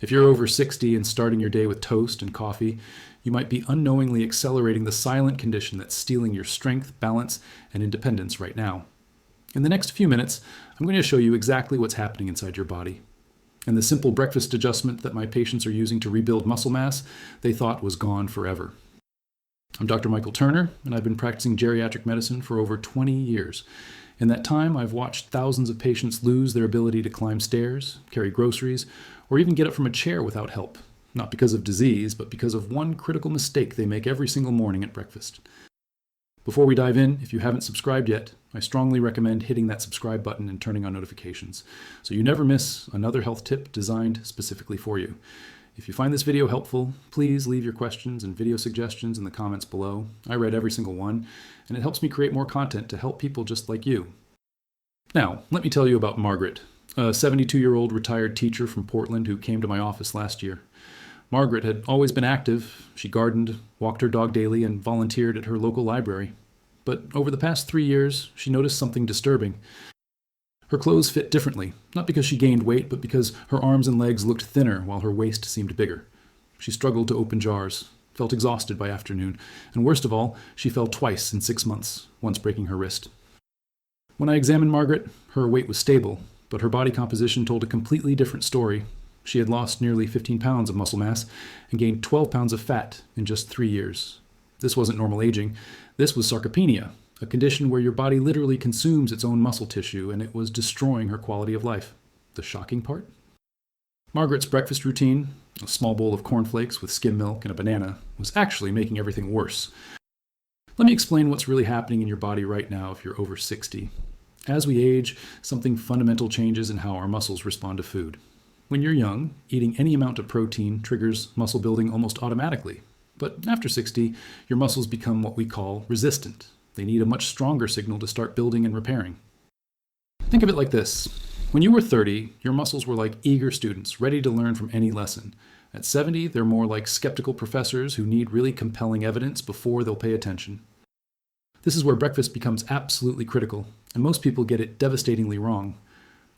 If you're over 60 and starting your day with toast and coffee, you might be unknowingly accelerating the silent condition that's stealing your strength, balance, and independence right now. In the next few minutes, I'm going to show you exactly what's happening inside your body. And the simple breakfast adjustment that my patients are using to rebuild muscle mass, they thought was gone forever. I'm Dr. Michael Turner, and I've been practicing geriatric medicine for over 20 years. In that time, I've watched thousands of patients lose their ability to climb stairs, carry groceries, or even get up from a chair without help. Not because of disease, but because of one critical mistake they make every single morning at breakfast. Before we dive in, if you haven't subscribed yet, I strongly recommend hitting that subscribe button and turning on notifications, so you never miss another health tip designed specifically for you. If you find this video helpful, please leave your questions and video suggestions in the comments below. I read every single one, and it helps me create more content to help people just like you. Now, let me tell you about Margaret, a 72-year-old retired teacher from Portland who came to my office last year. Margaret had always been active. She gardened, walked her dog daily, and volunteered at her local library. But over the past 3 years, she noticed something disturbing. Her clothes fit differently, not because she gained weight, but because her arms and legs looked thinner while her waist seemed bigger. She struggled to open jars, felt exhausted by afternoon, and worst of all, she fell twice in 6 months, once breaking her wrist. When I examined Margaret, her weight was stable, but her body composition told a completely different story. She had lost nearly 15 pounds of muscle mass and gained 12 pounds of fat in just 3 years. This wasn't normal aging. This was sarcopenia, a condition where your body literally consumes its own muscle tissue, and it was destroying her quality of life. The shocking part? Margaret's breakfast routine, a small bowl of cornflakes with skim milk and a banana, was actually making everything worse. Let me explain what's really happening in your body right now if you're over 60. As we age, something fundamental changes in how our muscles respond to food. When you're young, eating any amount of protein triggers muscle building almost automatically. But after 60, your muscles become what we call resistant. They need a much stronger signal to start building and repairing. Think of it like this. When you were 30, your muscles were like eager students, ready to learn from any lesson. At 70, they're more like skeptical professors who need really compelling evidence before they'll pay attention. This is where breakfast becomes absolutely critical, and most people get it devastatingly wrong.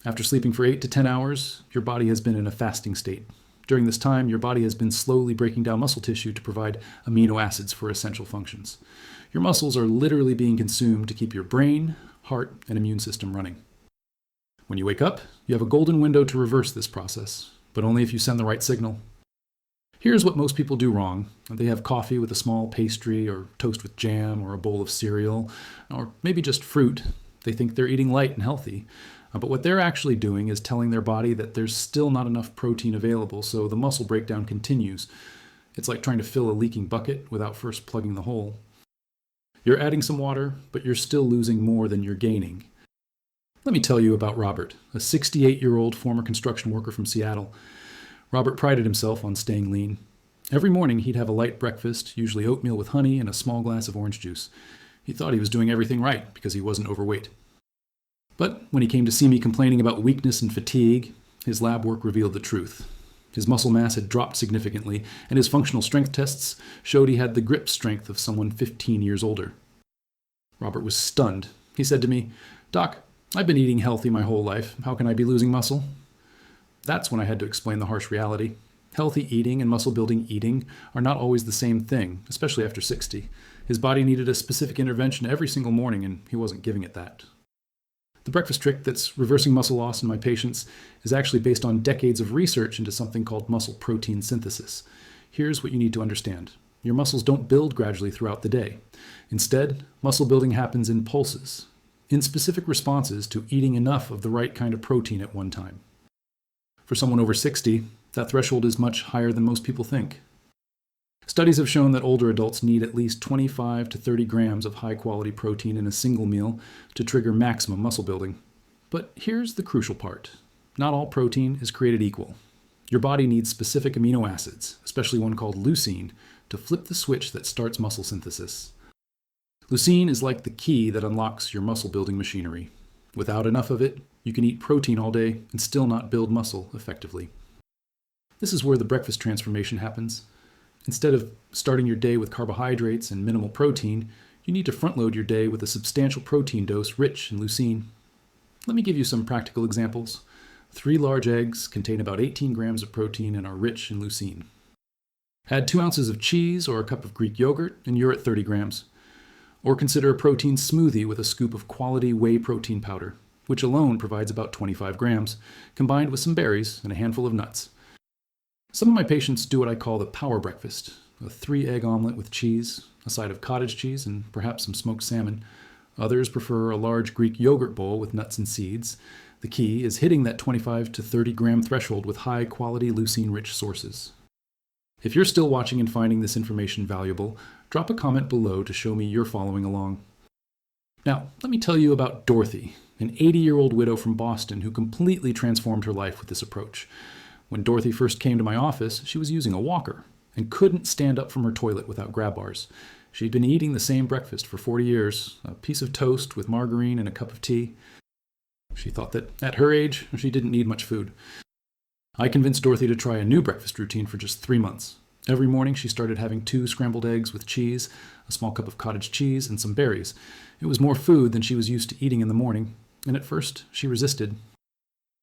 After sleeping for 8 to 10 hours, your body has been in a fasting state. During this time, your body has been slowly breaking down muscle tissue to provide amino acids for essential functions. Your muscles are literally being consumed to keep your brain, heart, and immune system running. When you wake up, you have a golden window to reverse this process, but only if you send the right signal. Here's what most people do wrong. They have coffee with a small pastry, or toast with jam, or a bowl of cereal, or maybe just fruit. They think they're eating light and healthy. But what they're actually doing is telling their body that there's still not enough protein available, so the muscle breakdown continues. It's like trying to fill a leaking bucket without first plugging the hole. You're adding some water, but you're still losing more than you're gaining. Let me tell you about Robert, a 68-year-old former construction worker from Seattle. Robert prided himself on staying lean. Every morning he'd have a light breakfast, usually oatmeal with honey and a small glass of orange juice. He thought he was doing everything right because he wasn't overweight. But when he came to see me complaining about weakness and fatigue, his lab work revealed the truth. His muscle mass had dropped significantly, and his functional strength tests showed he had the grip strength of someone 15 years older. Robert was stunned. He said to me, "Doc, I've been eating healthy my whole life. How can I be losing muscle?" That's when I had to explain the harsh reality. Healthy eating and muscle-building eating are not always the same thing, especially after 60. His body needed a specific intervention every single morning, and he wasn't giving it that. The breakfast trick that's reversing muscle loss in my patients is actually based on decades of research into something called muscle protein synthesis. Here's what you need to understand. Your muscles don't build gradually throughout the day. Instead, muscle building happens in pulses, in specific responses to eating enough of the right kind of protein at one time. For someone over 60, that threshold is much higher than most people think. Studies have shown that older adults need at least 25 to 30 grams of high-quality protein in a single meal to trigger maximum muscle building. But here's the crucial part. Not all protein is created equal. Your body needs specific amino acids, especially one called leucine, to flip the switch that starts muscle synthesis. Leucine is like the key that unlocks your muscle-building machinery. Without enough of it, you can eat protein all day and still not build muscle effectively. This is where the breakfast transformation happens. Instead of starting your day with carbohydrates and minimal protein, you need to front-load your day with a substantial protein dose rich in leucine. Let me give you some practical examples. 3 large eggs contain about 18 grams of protein and are rich in leucine. Add 2 ounces of cheese or a cup of Greek yogurt and you're at 30 grams. Or consider a protein smoothie with a scoop of quality whey protein powder, which alone provides about 25 grams, combined with some berries and a handful of nuts. Some of my patients do what I call the power breakfast, a 3-egg omelet with cheese, a side of cottage cheese, and perhaps some smoked salmon. Others prefer a large Greek yogurt bowl with nuts and seeds. The key is hitting that 25 to 30 gram threshold with high-quality leucine-rich sources. If you're still watching and finding this information valuable, drop a comment below to show me you're following along. Now, let me tell you about Dorothy, an 80-year-old widow from Boston who completely transformed her life with this approach. When Dorothy first came to my office, she was using a walker and couldn't stand up from her toilet without grab bars. She'd been eating the same breakfast for 40 years, a piece of toast with margarine and a cup of tea. She thought that at her age, she didn't need much food. I convinced Dorothy to try a new breakfast routine for just 3 months. Every morning she started having 2 scrambled eggs with cheese, a small cup of cottage cheese, and some berries. It was more food than she was used to eating in the morning, and at first she resisted.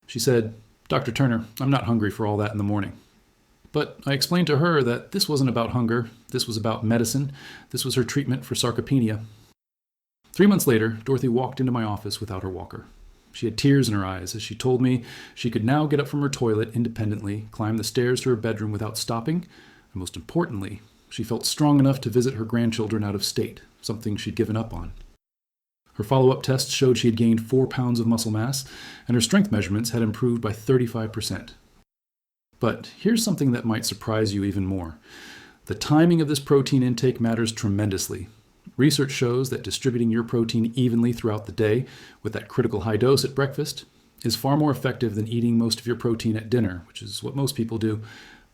She said, "Dr. Turner, I'm not hungry for all that in the morning." But I explained to her that this wasn't about hunger, this was about medicine, this was her treatment for sarcopenia. 3 months later, Dorothy walked into my office without her walker. She had tears in her eyes as she told me she could now get up from her toilet independently, climb the stairs to her bedroom without stopping, and most importantly, she felt strong enough to visit her grandchildren out of state, something she'd given up on. Her follow-up tests showed she had gained 4 pounds of muscle mass, and her strength measurements had improved by 35%. But here's something that might surprise you even more. The timing of this protein intake matters tremendously. Research shows that distributing your protein evenly throughout the day, with that critical high dose at breakfast, is far more effective than eating most of your protein at dinner, which is what most people do.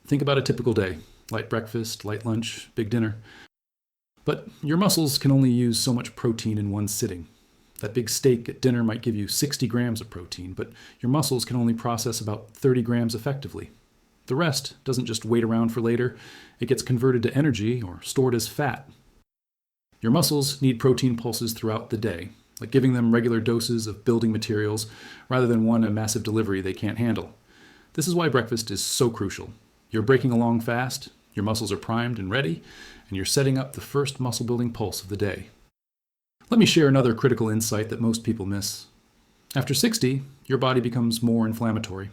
Think about a typical day: light breakfast, light lunch, big dinner. But your muscles can only use so much protein in one sitting. That big steak at dinner might give you 60 grams of protein, but your muscles can only process about 30 grams effectively. The rest doesn't just wait around for later, it gets converted to energy or stored as fat. Your muscles need protein pulses throughout the day, like giving them regular doses of building materials rather than a massive delivery they can't handle. This is why breakfast is so crucial. You're breaking along fast, your muscles are primed and ready, and you're setting up the first muscle building pulse of the day. Let me share another critical insight that most people miss. After 60, your body becomes more inflammatory.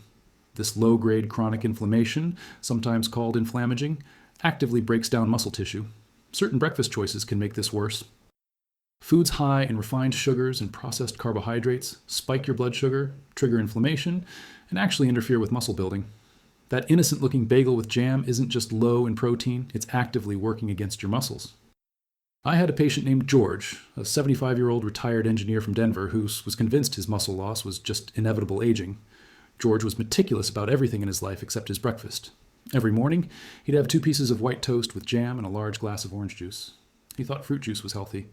This low-grade chronic inflammation, sometimes called inflammaging, actively breaks down muscle tissue. Certain breakfast choices can make this worse. Foods high in refined sugars and processed carbohydrates spike your blood sugar, trigger inflammation, and actually interfere with muscle building. That innocent-looking bagel with jam isn't just low in protein, it's actively working against your muscles. I had a patient named George, a 75-year-old retired engineer from Denver who was convinced his muscle loss was just inevitable aging. George was meticulous about everything in his life except his breakfast. Every morning, he'd have 2 pieces of white toast with jam and a large glass of orange juice. He thought fruit juice was healthy.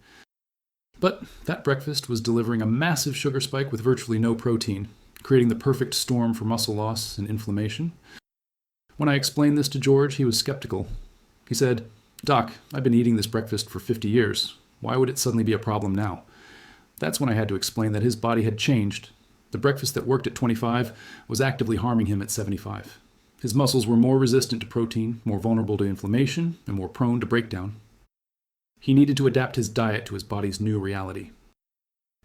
But that breakfast was delivering a massive sugar spike with virtually no protein, creating the perfect storm for muscle loss and inflammation. When I explained this to George, he was skeptical. He said, "Doc, I've been eating this breakfast for 50 years. Why would it suddenly be a problem now?" That's when I had to explain that his body had changed. The breakfast that worked at 25 was actively harming him at 75. His muscles were more resistant to protein, more vulnerable to inflammation, and more prone to breakdown. He needed to adapt his diet to his body's new reality.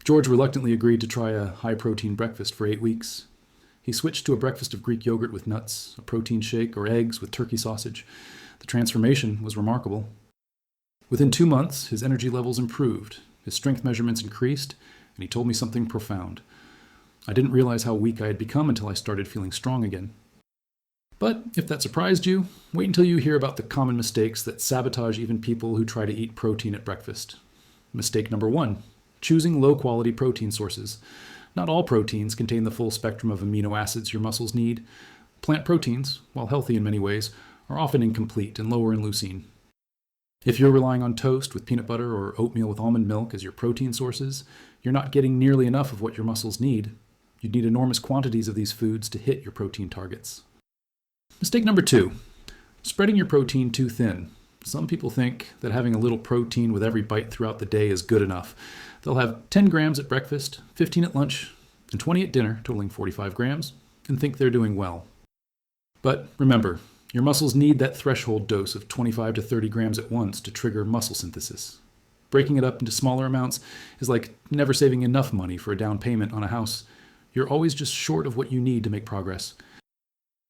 George reluctantly agreed to try a high-protein breakfast for 8 weeks. He switched to a breakfast of Greek yogurt with nuts, a protein shake, or eggs with turkey sausage. The transformation was remarkable. Within 2 months, his energy levels improved, his strength measurements increased, and he told me something profound. I didn't realize how weak I had become until I started feeling strong again. But if that surprised you, wait until you hear about the common mistakes that sabotage even people who try to eat protein at breakfast. Mistake number 1, choosing low-quality protein sources. Not all proteins contain the full spectrum of amino acids your muscles need. Plant proteins, while healthy in many ways, are often incomplete and lower in leucine. If you're relying on toast with peanut butter or oatmeal with almond milk as your protein sources, you're not getting nearly enough of what your muscles need. You'd need enormous quantities of these foods to hit your protein targets. Mistake number 2, spreading your protein too thin. Some people think that having a little protein with every bite throughout the day is good enough. They'll have 10 grams at breakfast, 15 at lunch, and 20 at dinner, totaling 45 grams, and think they're doing well. But remember, your muscles need that threshold dose of 25 to 30 grams at once to trigger muscle synthesis. Breaking it up into smaller amounts is like never saving enough money for a down payment on a house. You're always just short of what you need to make progress.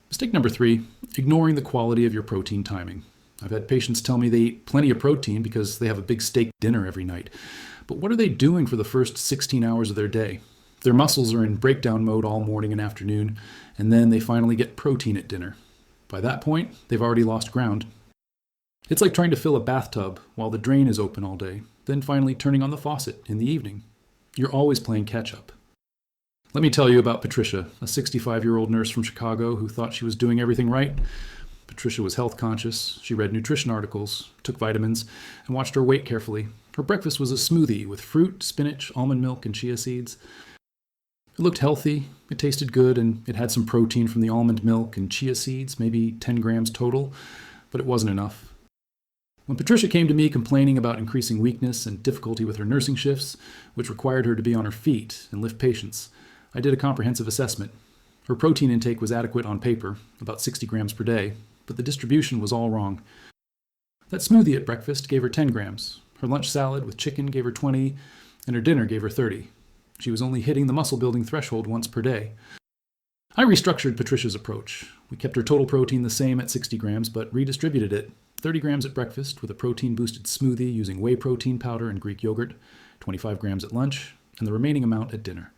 Mistake number 3, ignoring the quality of your protein timing. I've had patients tell me they eat plenty of protein because they have a big steak dinner every night. But what are they doing for the first 16 hours of their day? Their muscles are in breakdown mode all morning and afternoon, and then they finally get protein at dinner. By that point, they've already lost ground. It's like trying to fill a bathtub while the drain is open all day, then finally turning on the faucet in the evening. You're always playing catch-up. Let me tell you about Patricia, a 65-year-old nurse from Chicago who thought she was doing everything right. Patricia was health conscious. She read nutrition articles, took vitamins, and watched her weight carefully. Her breakfast was a smoothie with fruit, spinach, almond milk, and chia seeds. It looked healthy, it tasted good, and it had some protein from the almond milk and chia seeds, maybe 10 grams total, but it wasn't enough. When Patricia came to me complaining about increasing weakness and difficulty with her nursing shifts, which required her to be on her feet and lift patients, I did a comprehensive assessment. Her protein intake was adequate on paper, about 60 grams per day, but the distribution was all wrong. That smoothie at breakfast gave her 10 grams. Her lunch salad with chicken gave her 20, and her dinner gave her 30. She was only hitting the muscle-building threshold once per day. I restructured Patricia's approach. We kept her total protein the same at 60 grams, but redistributed it. 30 grams at breakfast with a protein-boosted smoothie using whey protein powder and Greek yogurt, 25 grams at lunch, and the remaining amount at dinner.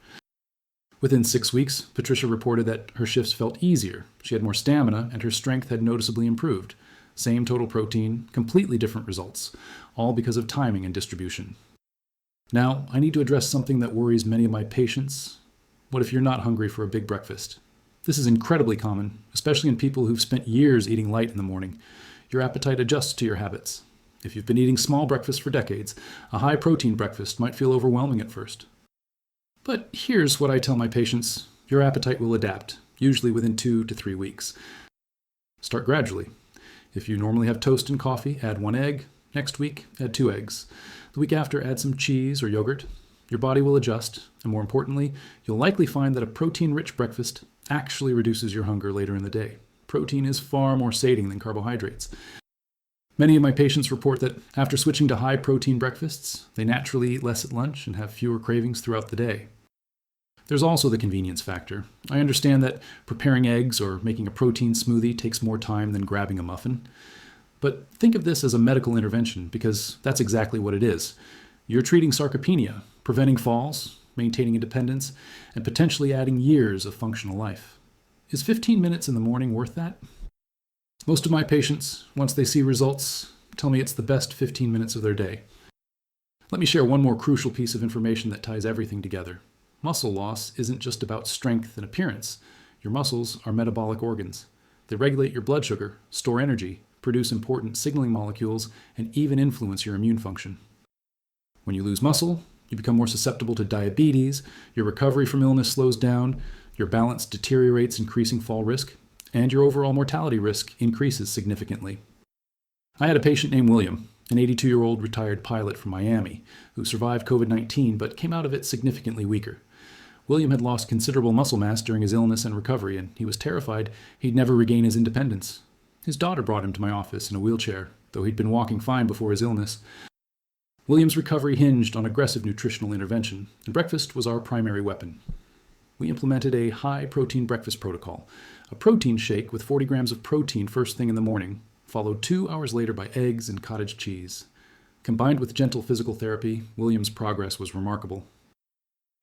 Within 6 weeks, Patricia reported that her shifts felt easier. She had more stamina, and her strength had noticeably improved. Same total protein, completely different results, all because of timing and distribution. Now, I need to address something that worries many of my patients. What if you're not hungry for a big breakfast? This is incredibly common, especially in people who've spent years eating light in the morning. Your appetite adjusts to your habits. If you've been eating small breakfasts for decades, a high-protein breakfast might feel overwhelming at first. But here's what I tell my patients. Your appetite will adapt, usually within 2 to 3 weeks. Start gradually. If you normally have toast and coffee, add 1 egg. Next week, add 2 eggs. The week after, add some cheese or yogurt. Your body will adjust, and more importantly, you'll likely find that a protein-rich breakfast actually reduces your hunger later in the day. Protein is far more sating than carbohydrates. Many of my patients report that after switching to high-protein breakfasts, they naturally eat less at lunch and have fewer cravings throughout the day. There's also the convenience factor. I understand that preparing eggs or making a protein smoothie takes more time than grabbing a muffin. But think of this as a medical intervention because that's exactly what it is. You're treating sarcopenia, preventing falls, maintaining independence, and potentially adding years of functional life. Is 15 minutes in the morning worth that? Most of my patients, once they see results, tell me it's the best 15 minutes of their day. Let me share one more crucial piece of information that ties everything together. Muscle loss isn't just about strength and appearance. Your muscles are metabolic organs. They regulate your blood sugar, store energy, produce important signaling molecules, and even influence your immune function. When you lose muscle, you become more susceptible to diabetes, your recovery from illness slows down, your balance deteriorates, increasing fall risk, and your overall mortality risk increases significantly. I had a patient named William, an 82-year-old retired pilot from Miami, who survived COVID-19 but came out of it significantly weaker. William had lost considerable muscle mass during his illness and recovery, and he was terrified he'd never regain his independence. His daughter brought him to my office in a wheelchair, though he'd been walking fine before his illness. William's recovery hinged on aggressive nutritional intervention, and breakfast was our primary weapon. We implemented a high-protein breakfast protocol, a protein shake with 40 grams of protein first thing in the morning, followed 2 hours later by eggs and cottage cheese. Combined with gentle physical therapy, William's progress was remarkable.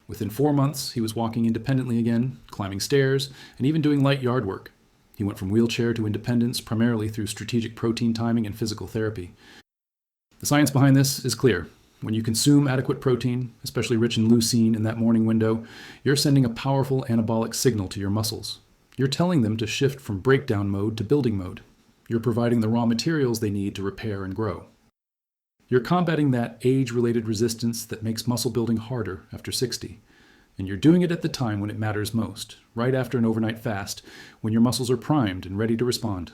Within 4 months, he was walking independently again, climbing stairs, and even doing light yard work. He went from wheelchair to independence primarily through strategic protein timing and physical therapy. The science behind this is clear. When you consume adequate protein, especially rich in leucine in that morning window, you're sending a powerful anabolic signal to your muscles. You're telling them to shift from breakdown mode to building mode. You're providing the raw materials they need to repair and grow. You're combating that age-related resistance that makes muscle building harder after 60. And you're doing it at the time when it matters most, right after an overnight fast, when your muscles are primed and ready to respond.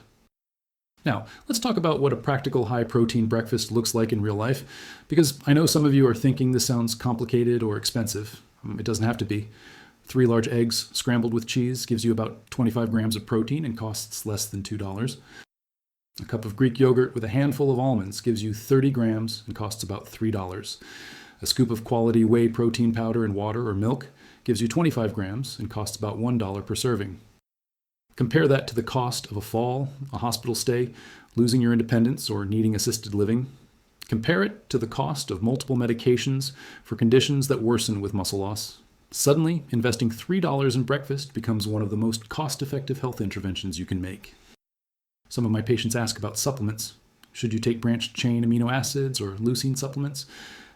Now, let's talk about what a practical high-protein breakfast looks like in real life, because I know some of you are thinking this sounds complicated or expensive. It doesn't have to be. 3 large eggs scrambled with cheese gives you about 25 grams of protein and costs less than $2. A cup of Greek yogurt with a handful of almonds gives you 30 grams and costs about $3. A scoop of quality whey protein powder in water or milk gives you 25 grams and costs about $1 per serving. Compare that to the cost of a fall, a hospital stay, losing your independence, or needing assisted living. Compare it to the cost of multiple medications for conditions that worsen with muscle loss. Suddenly, investing $3 in breakfast becomes one of the most cost-effective health interventions you can make. Some of my patients ask about supplements. Should you take branched-chain amino acids or leucine supplements?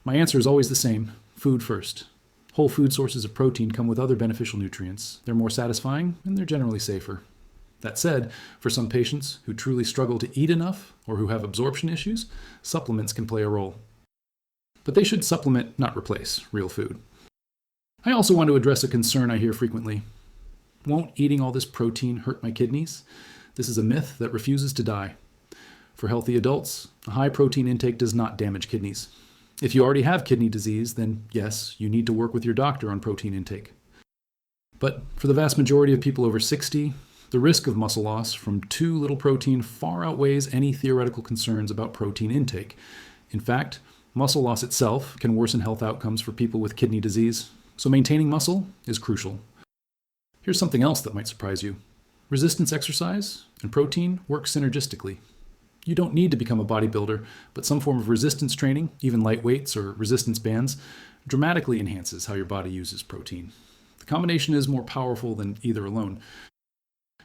My answer is always the same: food first. Whole food sources of protein come with other beneficial nutrients. They're more satisfying, and they're generally safer. That said, for some patients who truly struggle to eat enough or who have absorption issues, supplements can play a role. But they should supplement, not replace, real food. I also want to address a concern I hear frequently. Won't eating all this protein hurt my kidneys? This is a myth that refuses to die. For healthy adults, a high protein intake does not damage kidneys. If you already have kidney disease, then yes, you need to work with your doctor on protein intake. But for the vast majority of people over 60, the risk of muscle loss from too little protein far outweighs any theoretical concerns about protein intake. In fact, muscle loss itself can worsen health outcomes for people with kidney disease, so maintaining muscle is crucial. Here's something else that might surprise you. Resistance exercise and protein work synergistically. You don't need to become a bodybuilder, but some form of resistance training, even light weights or resistance bands, dramatically enhances how your body uses protein. The combination is more powerful than either alone.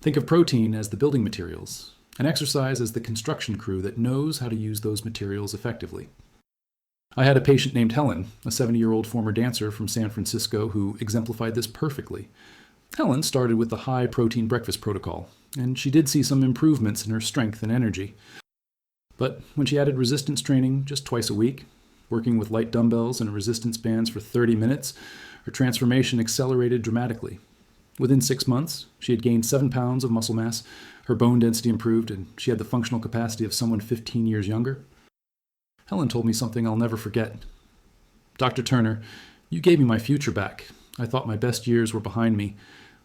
Think of protein as the building materials, and exercise as the construction crew that knows how to use those materials effectively. I had a patient named Helen, a 70-year-old former dancer from San Francisco who exemplified this perfectly. Helen started with the high protein breakfast protocol, and she did see some improvements in her strength and energy. But when she added resistance training just twice a week, working with light dumbbells and resistance bands for 30 minutes, her transformation accelerated dramatically. Within 6 months, she had gained 7 pounds of muscle mass, her bone density improved, and she had the functional capacity of someone 15 years younger. Helen told me something I'll never forget. "Dr. Turner, you gave me my future back. I thought my best years were behind me.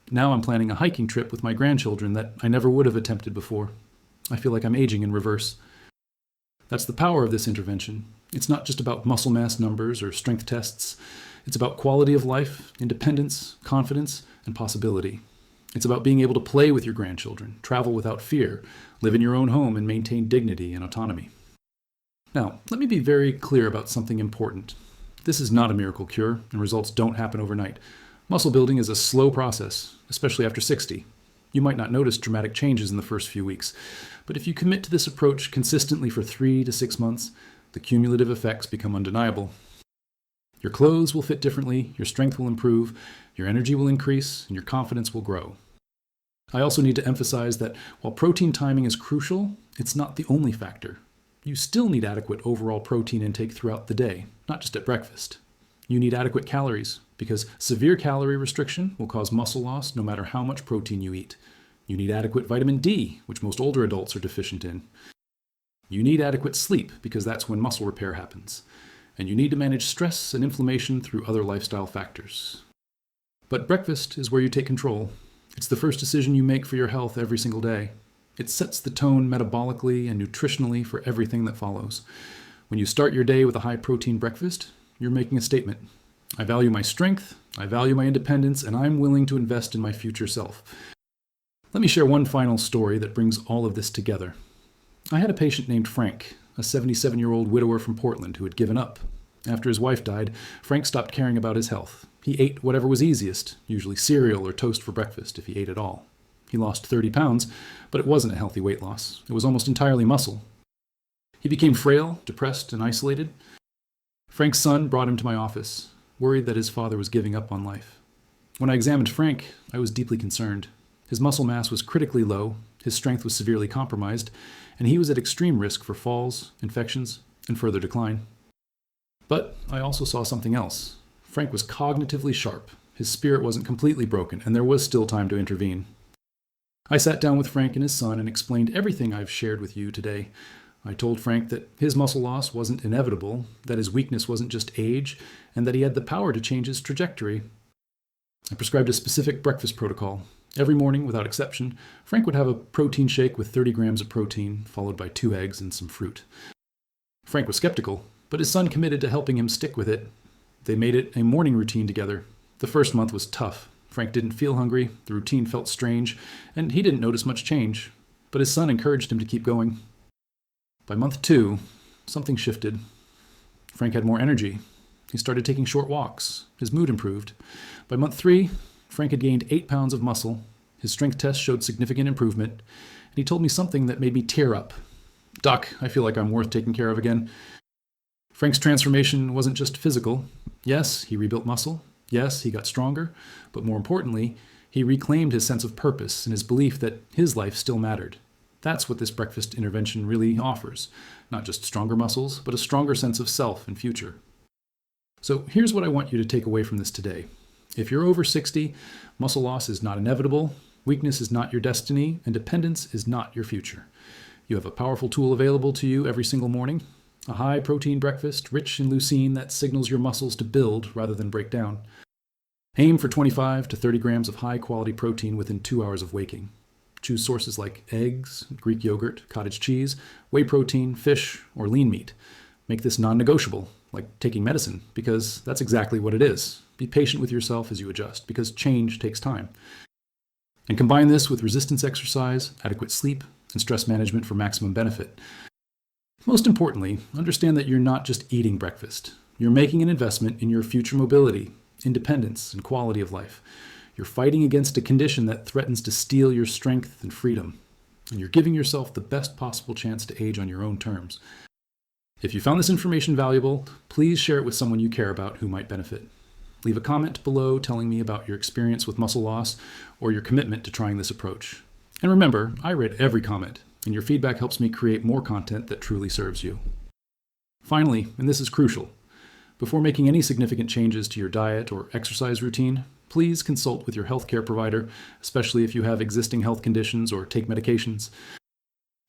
Now I'm planning a hiking trip with my grandchildren that I never would have attempted before. I feel like I'm aging in reverse." That's the power of this intervention. It's not just about muscle mass numbers or strength tests. It's about quality of life, independence, confidence, and possibility. It's about being able to play with your grandchildren, travel without fear, live in your own home, and maintain dignity and autonomy. Now, let me be very clear about something important. This is not a miracle cure, and results don't happen overnight. Muscle building is a slow process, especially after 60. You might not notice dramatic changes in the first few weeks, but if you commit to this approach consistently for 3 to 6 months, the cumulative effects become undeniable. Your clothes will fit differently, your strength will improve, your energy will increase, and your confidence will grow. I also need to emphasize that while protein timing is crucial, it's not the only factor. You still need adequate overall protein intake throughout the day, not just at breakfast. You need adequate calories, because severe calorie restriction will cause muscle loss no matter how much protein you eat. You need adequate vitamin D, which most older adults are deficient in. You need adequate sleep, because that's when muscle repair happens. And you need to manage stress and inflammation through other lifestyle factors. But breakfast is where you take control. It's the first decision you make for your health every single day. It sets the tone metabolically and nutritionally for everything that follows. When you start your day with a high-protein breakfast, you're making a statement. I value my strength, I value my independence, and I'm willing to invest in my future self. Let me share one final story that brings all of this together. I had a patient named Frank, a 77-year-old widower from Portland who had given up. After his wife died, Frank stopped caring about his health. He ate whatever was easiest, usually cereal or toast for breakfast if he ate at all. He lost 30 pounds, but it wasn't a healthy weight loss. It was almost entirely muscle. He became frail, depressed, and isolated. Frank's son brought him to my office, worried that his father was giving up on life. When I examined Frank, I was deeply concerned. His muscle mass was critically low, his strength was severely compromised, and he was at extreme risk for falls, infections, and further decline. But I also saw something else. Frank was cognitively sharp, his spirit wasn't completely broken, and there was still time to intervene. I sat down with Frank and his son and explained everything I've shared with you today. I told Frank that his muscle loss wasn't inevitable, that his weakness wasn't just age, and that he had the power to change his trajectory. I prescribed a specific breakfast protocol. Every morning, without exception, Frank would have a protein shake with 30 grams of protein, followed by 2 eggs and some fruit. Frank was skeptical, but his son committed to helping him stick with it. They made it a morning routine together. The first month was tough. Frank didn't feel hungry, the routine felt strange, and he didn't notice much change. But his son encouraged him to keep going. By month 2, something shifted. Frank had more energy. He started taking short walks. His mood improved. By month 3, Frank had gained 8 pounds of muscle. His strength test showed significant improvement, and he told me something that made me tear up. "Doc, I feel like I'm worth taking care of again." Frank's transformation wasn't just physical. Yes, he rebuilt muscle. Yes, he got stronger. But more importantly, he reclaimed his sense of purpose and his belief that his life still mattered. That's what this breakfast intervention really offers. Not just stronger muscles, but a stronger sense of self and future. So here's what I want you to take away from this today. If you're over 60, muscle loss is not inevitable, weakness is not your destiny, and dependence is not your future. You have a powerful tool available to you every single morning. A high-protein breakfast, rich in leucine that signals your muscles to build rather than break down. Aim for 25 to 30 grams of high-quality protein within 2 hours of waking. Choose sources like eggs, Greek yogurt, cottage cheese, whey protein, fish, or lean meat. Make this non-negotiable, like taking medicine, because that's exactly what it is. Be patient with yourself as you adjust, because change takes time. And combine this with resistance exercise, adequate sleep, and stress management for maximum benefit. Most importantly, understand that you're not just eating breakfast. You're making an investment in your future mobility, independence, and quality of life. You're fighting against a condition that threatens to steal your strength and freedom. And you're giving yourself the best possible chance to age on your own terms. If you found this information valuable, please share it with someone you care about who might benefit. Leave a comment below telling me about your experience with muscle loss or your commitment to trying this approach. And remember, I read every comment, and your feedback helps me create more content that truly serves you. Finally, and this is crucial, before making any significant changes to your diet or exercise routine, please consult with your healthcare provider, especially if you have existing health conditions or take medications.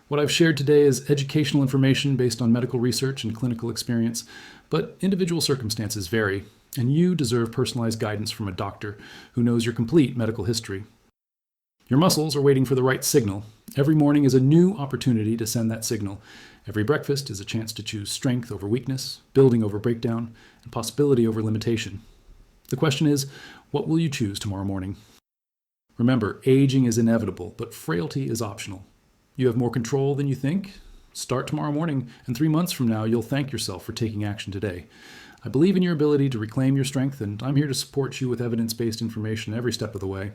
What I've shared today is educational information based on medical research and clinical experience, but individual circumstances vary, and you deserve personalized guidance from a doctor who knows your complete medical history. Your muscles are waiting for the right signal. Every morning is a new opportunity to send that signal. Every breakfast is a chance to choose strength over weakness, building over breakdown, and possibility over limitation. The question is, what will you choose tomorrow morning? Remember, aging is inevitable, but frailty is optional. You have more control than you think. Start tomorrow morning, and 3 months from now, you'll thank yourself for taking action today. I believe in your ability to reclaim your strength, and I'm here to support you with evidence-based information every step of the way.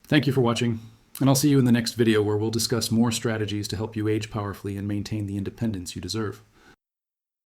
Thank you for watching, and I'll see you in the next video where we'll discuss more strategies to help you age powerfully and maintain the independence you deserve.